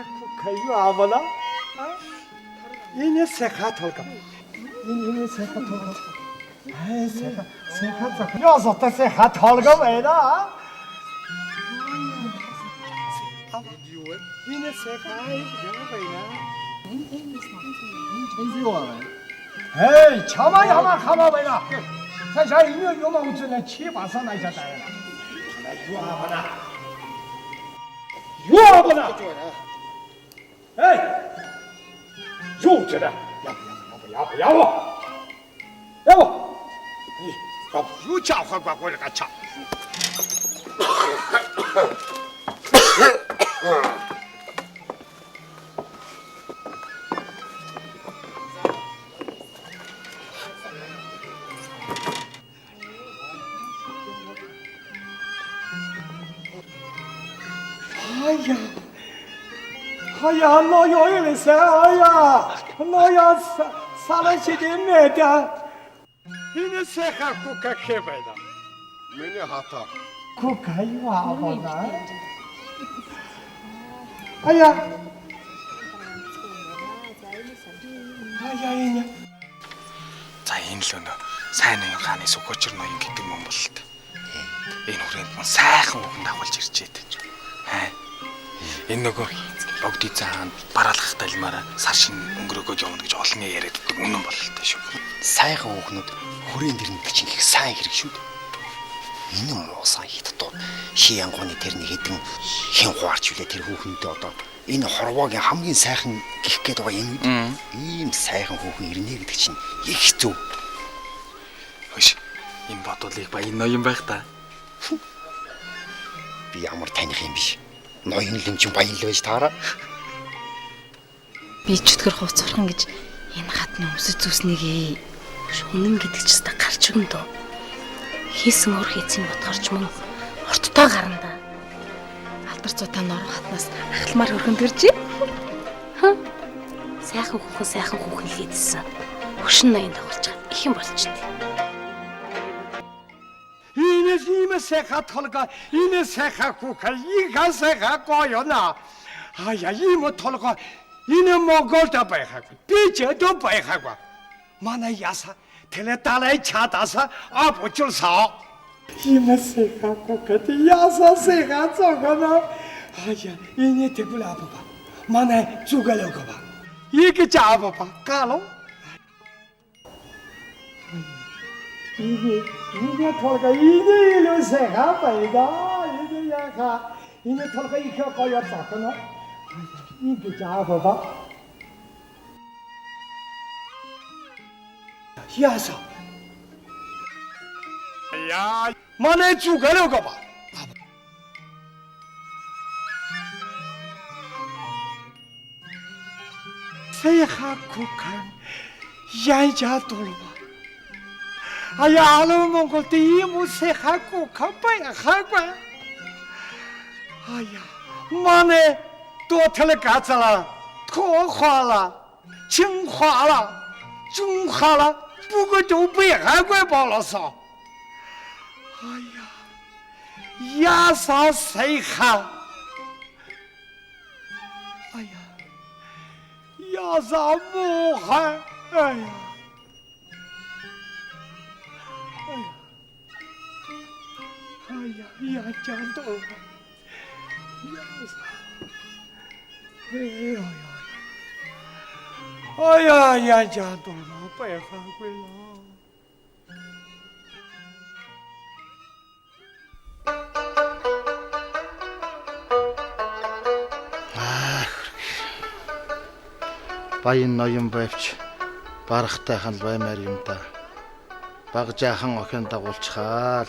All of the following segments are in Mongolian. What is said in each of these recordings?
кукаю авала. 이네 세카 털까. 이네 세카 털까. 아이 세카 털까. 여섯 대 세카 털까 왜나? 이네 세카 이거 왜나? 에이 차마 야마 가마 왜나? 자 이거 요만 우선에 치봐서 나이자다. 유아바나. 에이. 又觉得要不，你要不又家伙管我这个抢。哎呀，老姚有的噻！哎呀，老姚杀了些的买的，你谁还顾个开白的？没你好他。顾个有啊，好难。哎呀，이냐. За энэ л өнөө сайн ноён хааны сүхөчр ноён гэдэг юм бол л та. Энэ хүрээнд мөн сайхан үгэнд агуулж ирж байдаг. Энэ нөгөө богдий цаанд бараалгах талмаараа сар шин өнгөрөөгөө явна гэж олонний яриад өгдөг үнэн бололтой шүү. Сайхан үгнүүд хүрээнд ирнэ чинь их сайн хэрэг шүү. Энэ муусан хит дуу ши янгууны тэрний хэдэн хэн хуарч үлээ тэр хүүхэндээ одоо энэ хорвоогийн хамгийн сайхан гих гээд байгаа юм. Ийм сайхан хүүхэн ирнэ гэдэг чинь их зөв. Хөөш энэ бодволыг баян ноён байх та. Би ямар таних юм биш. Ноён л юм чинь баян л байж таараа. Би ч өтгөр хувцархан гэж энэ хатны өмсөж зүснэгээ үнэн гэдэг ч гэсэн гарч өгнө дөө. Хийсэн өр хийцэн бодгорч мөн орттой гарна. Алдар цутаа норон хатнаас ахалмаар хөргөнд гэржээ. Сайхан хүүхэн л хийдсэн. Хөшин ноён дагуулж байгаа их юм болчтой. 이네 새가 털가 이네 새가 국가 이가 새가 꼬여나 아야 이모 털가 이네 먹을다 배하고 비제도 배하고 마나 야사 텔레달에 차다사 아버줄사 이네 새가 국가 야사 새가 저거나 아야 이네 대불 아버봐 마나 죽으려고 봐 이게 잡아봐 가로 이게 털가 이게 일로 새가 빠이다 이게 야가 이게 털가 이렇게 거여 잡거나 이게 잡아봐 야서 야 만에 죽으려고 봐 새가 국한 야이자 돌봐 아야 알아 먹을 때 이모세 하고 가봐야 하고 아야 만에 또 텔레가자라 토화라 증화라 중화라 부거도 배하고 벌어서 아야 야사 세하 아야 야사 뭐하 아야 야, 짠도. 아야, 야, 짠도. 빨리 가고요. Баян ноён байвч барахтайхан баймаар юм да. Баг жаахан охин дагуулчихаал.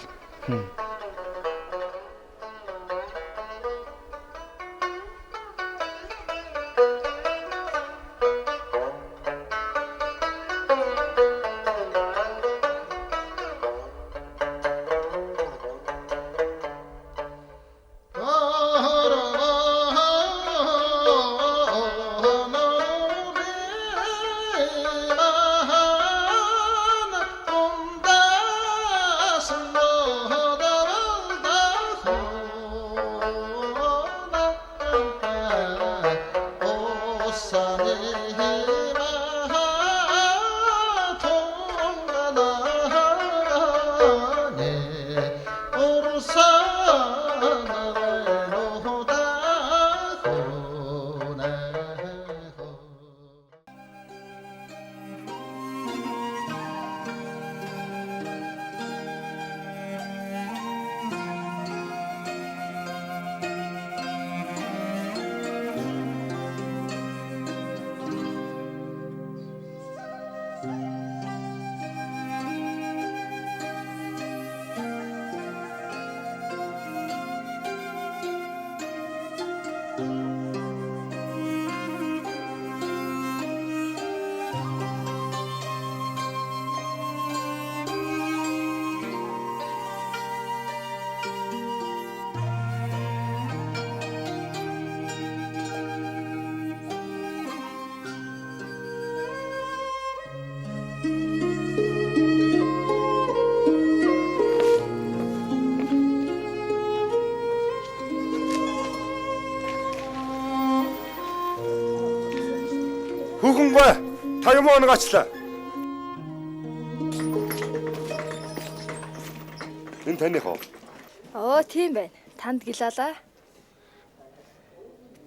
Хүүхэн бай. Та юм онгочлаа. Энэ таних уу? Оо тийм байна. Танд гэлалаа.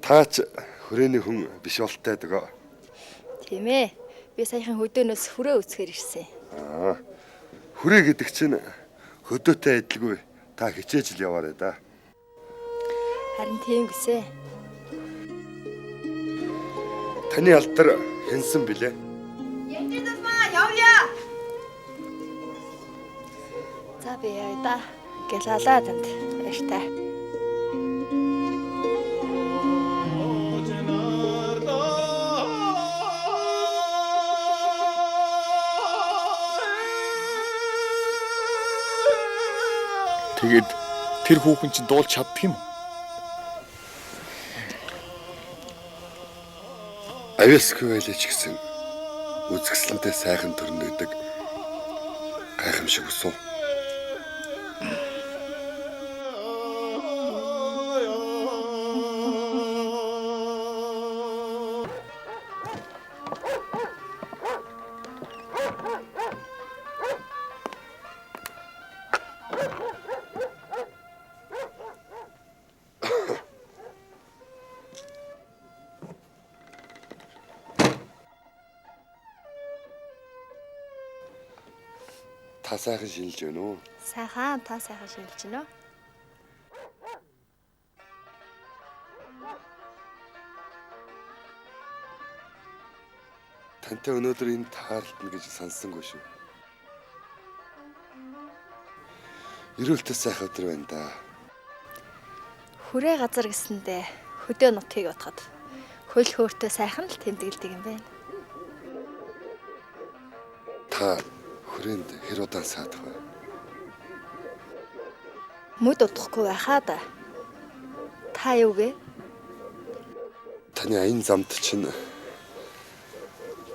Таач хүрээний хүн биш болтой дөгөө. Тийм ээ. Би саяхан хөдөөнөөс хүрээ үсгээр ирсэн. Хүрээ гэдэг чинь хөдөөтэй адилгүй. Та хичээж л яваарай да. Харин тийм гэсэ. Таны алдар хэнсэн билээ? За би яа да. Гэлалаа танд. Баяртай. Тэгээд тэр хүүхэн чинь дуулж чаддаг юм уу? Авьяасгүй байлаа ч гэсэн үзэсгэлэнтэй сайхан төрнөдөг гайхамшиг усуу. Та сайхан шинжилж байна уу? Сайхан та сайхан шинжилж гинөө. Тантай өнөөдөр энэ таарлтна гэж санссангүй шүү. Ерөөлтөө сайхан өдөр байна да. Хүрээ газар гэсэндээ хөдөө нутгийг бодоход хөл хөөртөө сайхан л тэмдэглэдэг юм байна. Та хүрээнд хэр удаан саадах вэ? Мүд удахгүй байхаа да. Та юу гэ? Таны аян замд чинь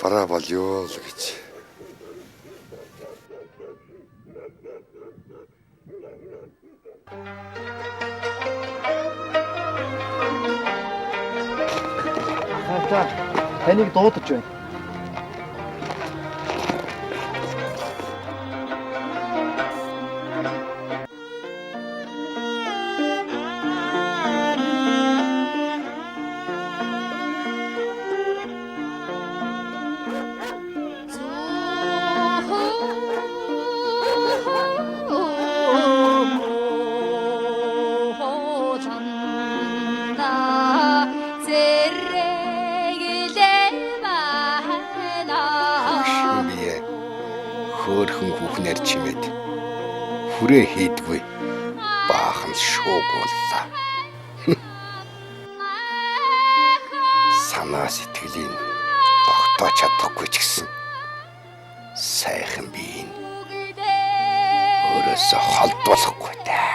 бараа болёо л гэж. За таныг дуудаж байна. Хөөрхөн хүүхнэр чимээд хүрээ хийдгүй баахан шууг боллаа. Санаа сэтгэлийн тогтоож чадахгүй ч гэсэн сайхан биеийн өөрөөсөө холдуулахгүй даа.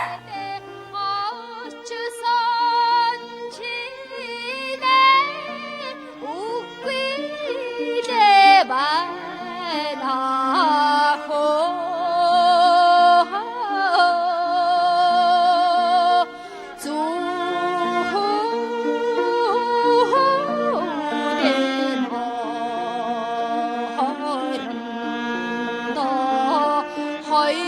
Hoy,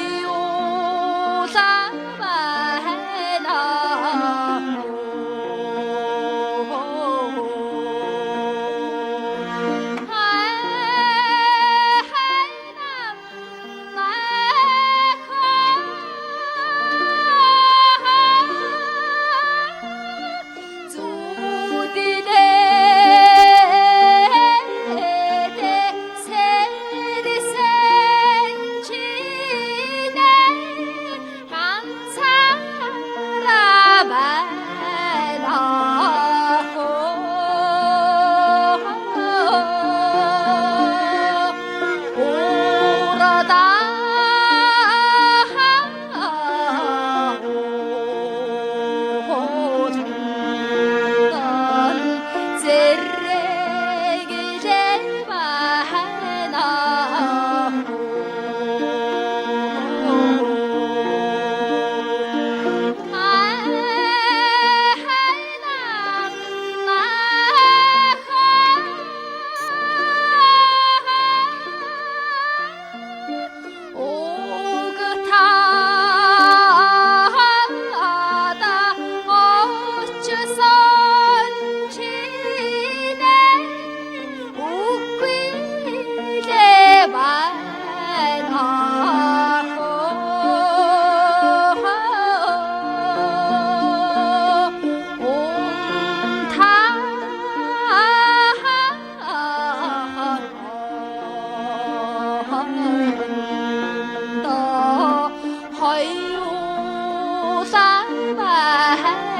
Аа